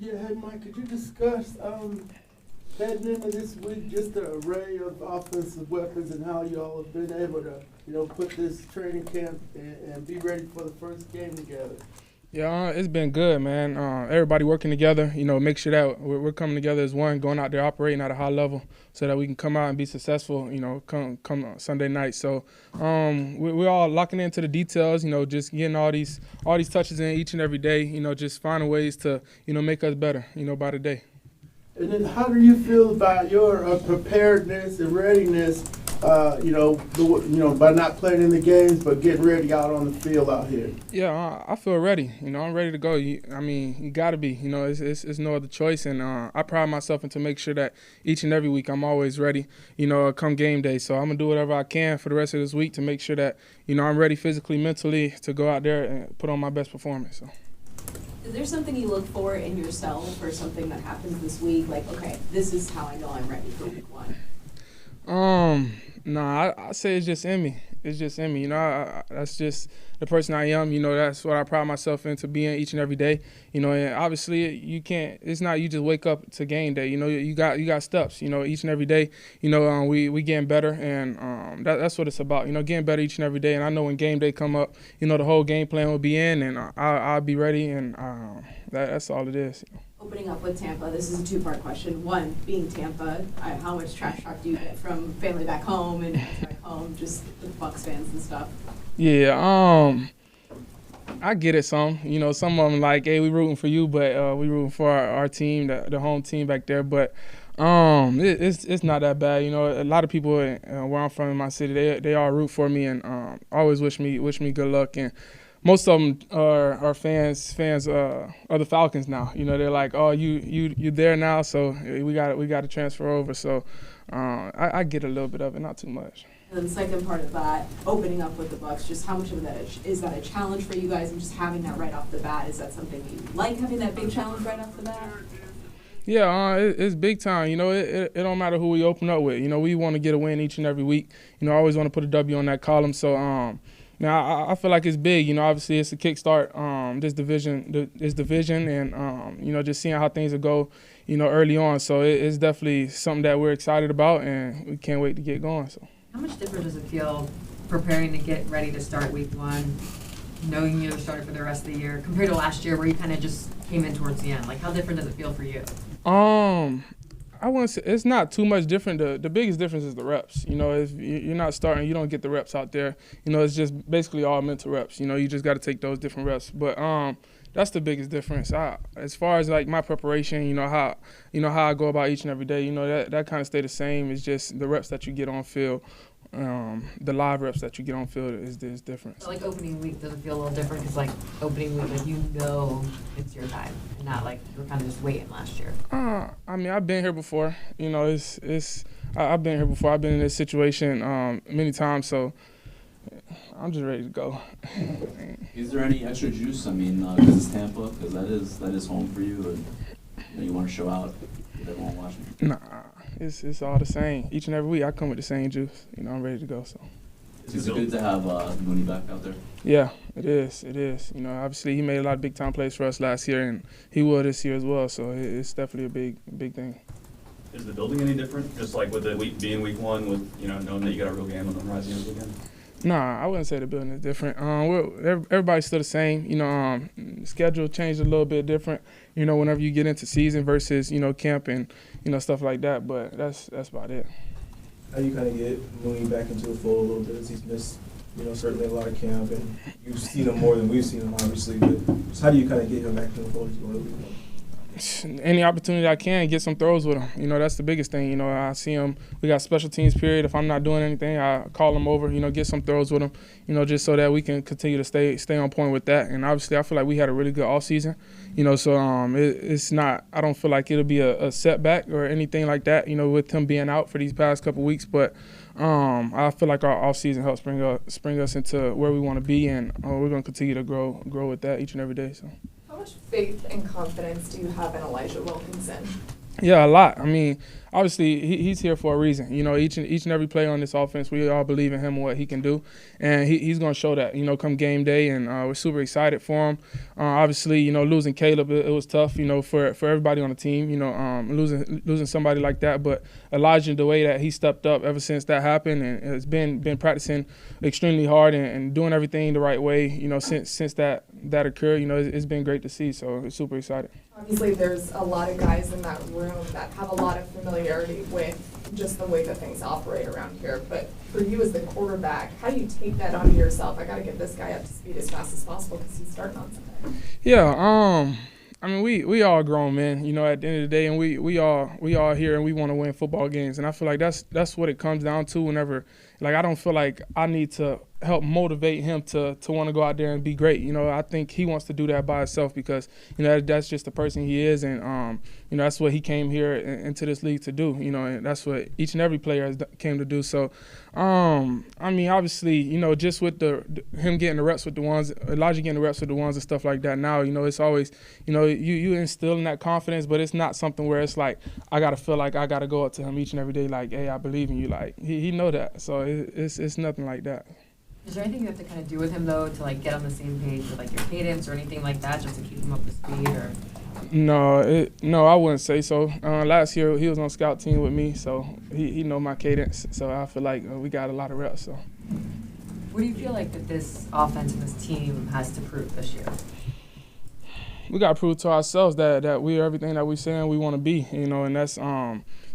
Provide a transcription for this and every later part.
Yeah, hey Mike, could you discuss heading into this week just the array of offensive weapons and how y'all have been able to, put this training camp and be ready for the first game together? Yeah, it's been good, man. Everybody working together, make sure that we're coming together as one, going out there operating at a high level so that we can come out and be successful, come Sunday night. So we're all locking into the details, just getting all these touches in each and every day, just finding ways to, make us better, by the day. And then how do you feel about your preparedness and readiness, by not playing in the games but getting ready out on the field out here? Yeah, I feel ready. I'm ready to go. You got to be. It's no other choice. And I pride myself into make sure that each and every week I'm always ready, come game day. So I'm going to do whatever I can for the rest of this week to make sure that, I'm ready physically, mentally to go out there and put on my best performance. So. Is there something you look for in yourself or something that happens this week? Like, okay, this is how I know I'm ready for week one. I say it's just in me. It's just in me. That's just the person I am. That's what I pride myself into being each and every day. And obviously you can't. It's not you just wake up to game day. You got steps. Each and every day. We getting better, and that's what it's about. Getting better each and every day. And I know when game day come up, the whole game plan will be in, and I'll be ready. And that's all it is. Opening up with Tampa, this is a two-part question. One, being Tampa, how much trash talk do you get from family back home and back home, just the Bucs fans and stuff? Yeah, I get it some. Some of them like, hey, we rooting for you, but we rooting for our team, the home team back there. But it's not that bad. A lot of people where I'm from in my city, they all root for me and always wish me good luck. And most of them are fans of the Falcons now. They're like, oh, you there now, so we got to transfer over. So I get a little bit of it, not too much. And then the second part of that, opening up with the Bucs, just how much of that is that a challenge for you guys, and just having that right off the bat? Is that something you like, having that big challenge right off the bat? Yeah, it's big time. It don't matter who we open up with. We want to get a win each and every week. I always want to put a W on that column. So now I feel like it's big. Obviously it's a kickstart. This division, and just seeing how things will go, early on. So it's definitely something that we're excited about, and we can't wait to get going. So. How much different does it feel preparing to get ready to start week one, knowing you're starting for the rest of the year, compared to last year where you kind of just came in towards the end? Like, how different does it feel for you? I wouldn't say it's not too much different. The biggest difference is the reps. If you're not starting, you don't get the reps out there. It's just basically all mental reps. You just got to take those different reps. But that's the biggest difference. As far as like my preparation, how I go about each and every day, that kind of stay the same. It's just the reps that you get on field. The live reps that you get on field is different. So like opening week, does it feel a little different? Because like opening week, like it's your time, and not like you were kind of just waiting last year. I've been here before. I've been here before. I've been in this situation many times, so I'm just ready to go. Is there any extra juice? Because it's Tampa, because that is home for you, and you want to show out with everyone watching. Nah. It's all the same. Each and every week I come with the same juice. I'm ready to go. So. Is it good to have Mooney back out there? Yeah, it is. Obviously he made a lot of big time plays for us last year, and he will this year as well. So it's definitely a big thing. Is the building any different? Just like with the week being week one, with knowing that you got a real game on the horizon this weekend? Nah, I wouldn't say the building is different. Everybody's still the same. Schedule changed a little bit different. Whenever you get into season versus camp and stuff like that. But that's about it. How do you kind of get Mooney back into the fold a little bit? As he's missed, certainly a lot of camp, and you've seen him more than we've seen him, obviously. But just how do you kind of get him back into the fold? Any opportunity I can, get some throws with him. That's the biggest thing. I see him. We got special teams period. If I'm not doing anything, I call him over, get some throws with him, just so that we can continue to stay on point with that. And obviously I feel like we had a really good offseason, so it's not – I don't feel like it'll be a setback or anything like that, with him being out for these past couple weeks. But I feel like our offseason helps spring us into where we want to be, and we're going to continue to grow with that each and every day. So. How much faith and confidence do you have in Elijah Wilkinson? Yeah, a lot. obviously he's here for a reason. You know, each and every player on this offense, we all believe in him and what he can do, and he's going to show that. You know, come game day, and we're super excited for him. Obviously, you know, losing Caleb, it was tough. You know, for everybody on the team. You know, losing somebody like that, but Elijah, the way that he stepped up ever since that happened, and has been practicing extremely hard and doing everything the right way. You know, since that occurred, you know, it's been great to see. So it's super excited. Obviously, there's a lot of guys in that room that have a lot of familiarity with just the way that things operate around here. But for you as the quarterback, how do you take that onto yourself? I got to get this guy up to speed as fast as possible because he's starting on Sunday. Yeah. I mean, we all grown men, you know, at the end of the day, and we all here and we want to win football games. And I feel like that's what it comes down to whenever, like, I don't feel like I need to help motivate him to want to go out there and be great. You know, I think he wants to do that by himself because, you know, that's just the person he is. And, you know, that's what he came here into this league to do, you know, and that's what each and every player has came to do. So, I mean, obviously, you know, just with him getting the reps with the ones, Elijah getting the reps with the ones and stuff like that now, you know, it's always, you know, you instilling that confidence, but it's not something where it's like I got to feel like I got to go up to him each and every day like, hey, I believe in you. Like, he know that. So it's nothing like that. Is there anything you have to kind of do with him, though, to, like, get on the same page with, like, your cadence or anything like that, just to keep him up to speed, or? No, I wouldn't say so. Last year, he was on scout team with me, so he know my cadence. So I feel like we got a lot of reps. So. What do you feel like that this offense and this team has to prove this year? We got to prove to ourselves that we are everything that we saying we want to be, you know, and that's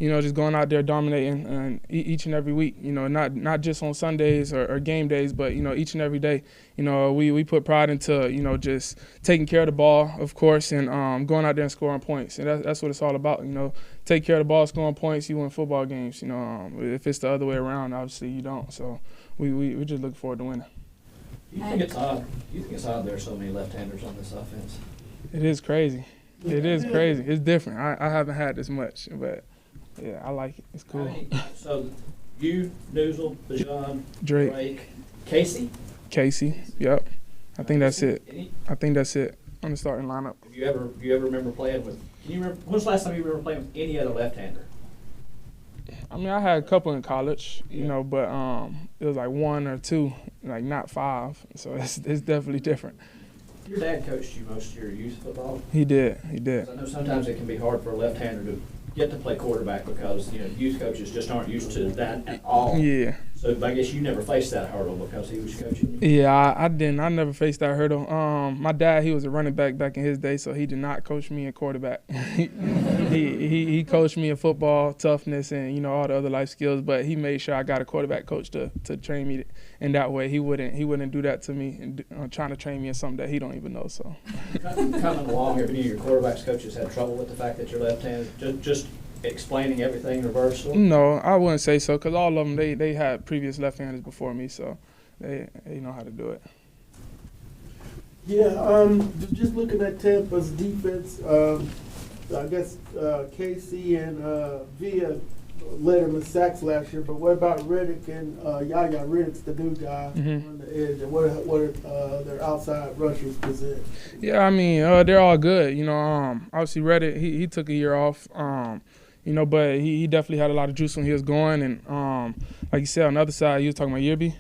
you know, just going out there dominating each and every week, you know, not just on Sundays or game days, but, you know, each and every day. You know, we put pride into, you know, just taking care of the ball, of course, and going out there and scoring points. And that's what it's all about, you know. Take care of the ball, scoring points, you win football games. You know, if it's the other way around, obviously you don't. So we just look forward to winning. You think it's odd there's so many left-handers on this offense? It is crazy. It is crazy. It's different. I haven't had this much, but yeah, I like it. It's cool. So you, Noozle, Bajan, Drake, Casey, yep. I think that's it. On the starting lineup. Do you ever remember playing with? Can you remember? When's the last time you remember playing with any other left-hander? I mean, I had a couple in college, you know, but it was like one or two, like not five. So it's definitely different. Your dad coached you most of your youth football. He did. I know sometimes it can be hard for a left-hander to get to play quarterback because, you know, youth coaches just aren't used to that at all. Yeah. So I guess you never faced that hurdle because he was coaching you. Yeah, I didn't. I never faced that hurdle. My dad, he was a running back in his day, so he did not coach me in quarterback. he coached me in football, toughness, and, you know, all the other life skills. But he made sure I got a quarterback coach to train me in that way. He wouldn't do that to me and trying to train me in something that he don't even know. So Coming along here, any of your quarterbacks coaches had trouble with the fact that you're left-handed? Just explaining everything reversal? No, I wouldn't say so, because all of them, they had previous left-handers before me, so they know how to do it. Yeah, just looking at Tampa's defense, I guess KC and Villa led him in sacks last year, but what about Reddick and Yaya? Reddick's the new guy on the edge, and what are their outside rushers present? Yeah, I mean, they're all good. You know, obviously Reddick, he took a year off. You know, but he definitely had a lot of juice when he was going. And like you said, on the other side, you was talking about Yerby.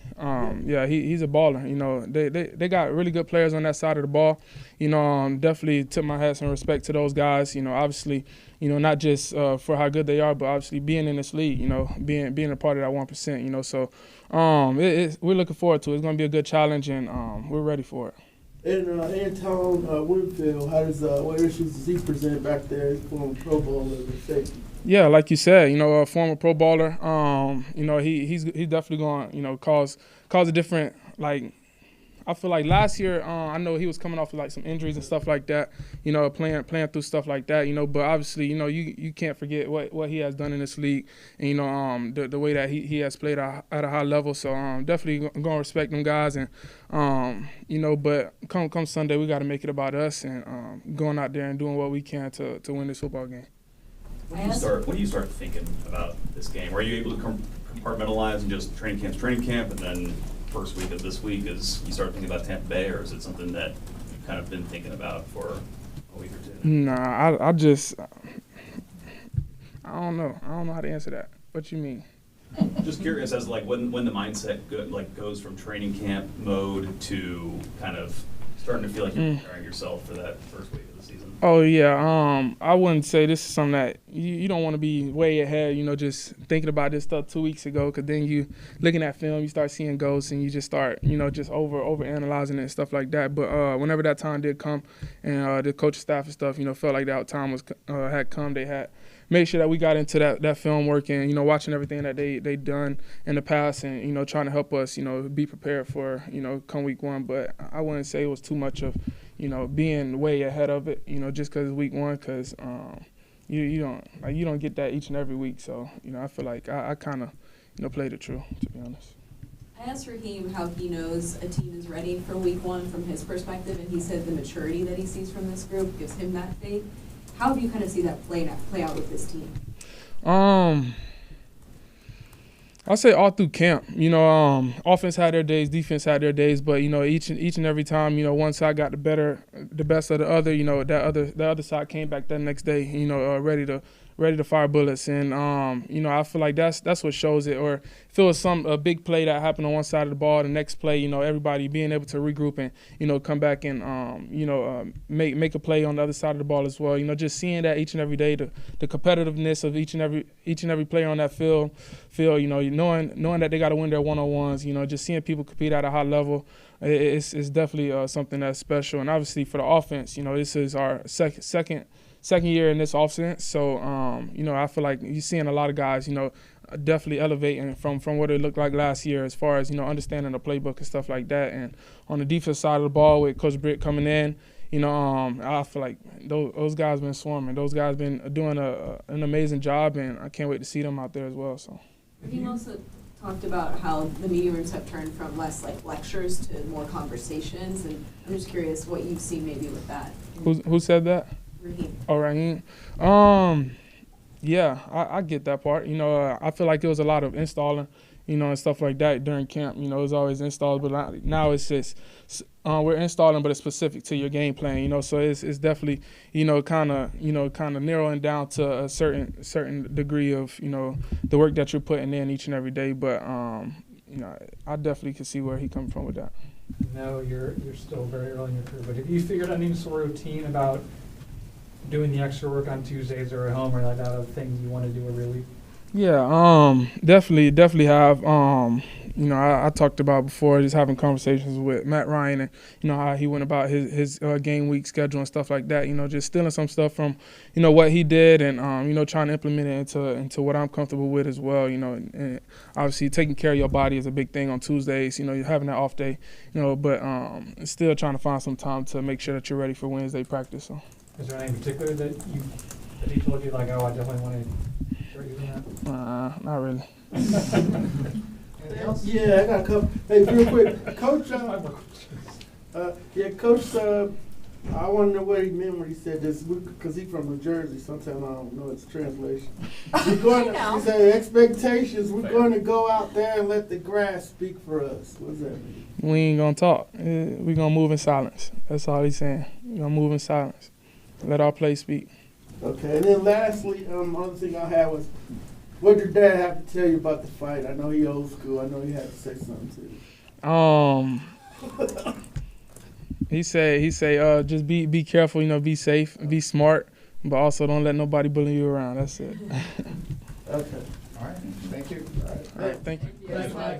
Yeah, he's a baller. You know, they got really good players on that side of the ball. You know, definitely tip my hat and respect to those guys. You know, obviously, you know, not just for how good they are, but obviously being in this league, you know, being a part of that 1%, you know. So we're looking forward to it. It's going to be a good challenge, and we're ready for it. And Anton Winfield, what issues does he present back there? He's former Pro Bowler and safety. Yeah, like you said, you know, a former Pro Bowler. You know, he's definitely going to, you know, cause a different, like, I feel like last year, I know he was coming off of like some injuries and stuff like that, you know, playing through stuff like that, you know, but obviously, you know, you can't forget what he has done in this league, and, you know, the way that he has played at a high level. So definitely going to respect them guys, and, you know, but come Sunday, we got to make it about us and going out there and doing what we can to win this football game. When do you start thinking about this game? Are you able to compartmentalize and just training camp, and then first week of this week is you start thinking about Tampa Bay, or is it something that you've kind of been thinking about for a week or two? Nah, I don't know. I don't know how to answer that. What you mean? Just curious as like when the mindset goes from training camp mode to kind of starting to feel like you're preparing yourself for that first week of the season. Oh yeah. I wouldn't say this is something that you don't want to be way ahead. Just thinking about this stuff 2 weeks ago, because then you looking at film, you start seeing ghosts, and you just start just over analyzing it and stuff like that. But whenever that time did come, and the coaching staff and stuff, felt like that time was had come, they had made sure that we got into that film work and watching everything that they done in the past, and trying to help us be prepared for come week one. But I wouldn't say it was too much of being way ahead of it just because it's week one, because you don't get that each and every week. So I feel like I kind of played it true, to be honest. I asked Raheem how he knows a team is ready for week one from his perspective, and he said the maturity that he sees from this group gives him that faith. How do you kind of see that play out with this team? I'll say all through camp. Offense had their days, defense had their days, but each and every time, one side got the best of the other. The other side came back that next day, ready to fire bullets, and I feel like that's what shows it. Or if it was a big play that happened on one side of the ball, the next play, everybody being able to regroup and come back and make a play on the other side of the ball as well. Just seeing that each and every day, the competitiveness of each and every player on that field, knowing that they got to win their one-on-ones, just seeing people compete at a high level, it's definitely something that's special. And obviously for the offense, this is our second year in this offense, so I feel like you're seeing a lot of guys, definitely elevating from what it looked like last year as far as understanding the playbook and stuff like that. And on the defense side of the ball with Coach Britt coming in, I feel like those guys been swarming. Those guys been doing an amazing job, and I can't wait to see them out there as well. So. He also talked about how the media rooms have turned from less like lectures to more conversations, and I'm just curious what you've seen maybe with that. Who said that? Raheem. Oh, Raheem. Yeah, I get that part. I feel like there was a lot of installing, and stuff like that during camp. It was always installed, but now it's just we're installing, but it's specific to your game plan. So it's definitely kind of narrowing down to a certain degree of the work that you're putting in each and every day. But I definitely can see where he comes from with that. No, you're still very early in your career, but have you figured out any sort of routine about doing the extra work on Tuesdays or at home or like that, of things you want to do every week? Yeah, definitely have. I talked about before just having conversations with Matt Ryan and how he went about his game week schedule and stuff like that. Just stealing some stuff from what he did and trying to implement it into what I'm comfortable with as well. And obviously taking care of your body is a big thing on Tuesdays. You're having that off day. But still trying to find some time to make sure that you're ready for Wednesday practice. So. Is there anything in particular that he told you, like, oh, I definitely want to start using that? Not really. Yeah, I got a couple. Hey, real quick, Coach. Coach. I want to know what he meant when he said this, because he's from New Jersey. Sometimes I don't know its translation. He said expectations. We're going to go out there and let the grass speak for us. What does that mean? We ain't gonna talk. We're gonna move in silence. That's all he's saying. We're gonna move in silence. Let our play speak. Okay, and then lastly, other thing I had was, what did Dad have to tell you about the fight? I know he old school. I know he had to say something to you. He say, just be careful, be safe, be smart, but also don't let nobody bully you around. That's it. Okay. All right, thank you. All right, thank you. Yeah.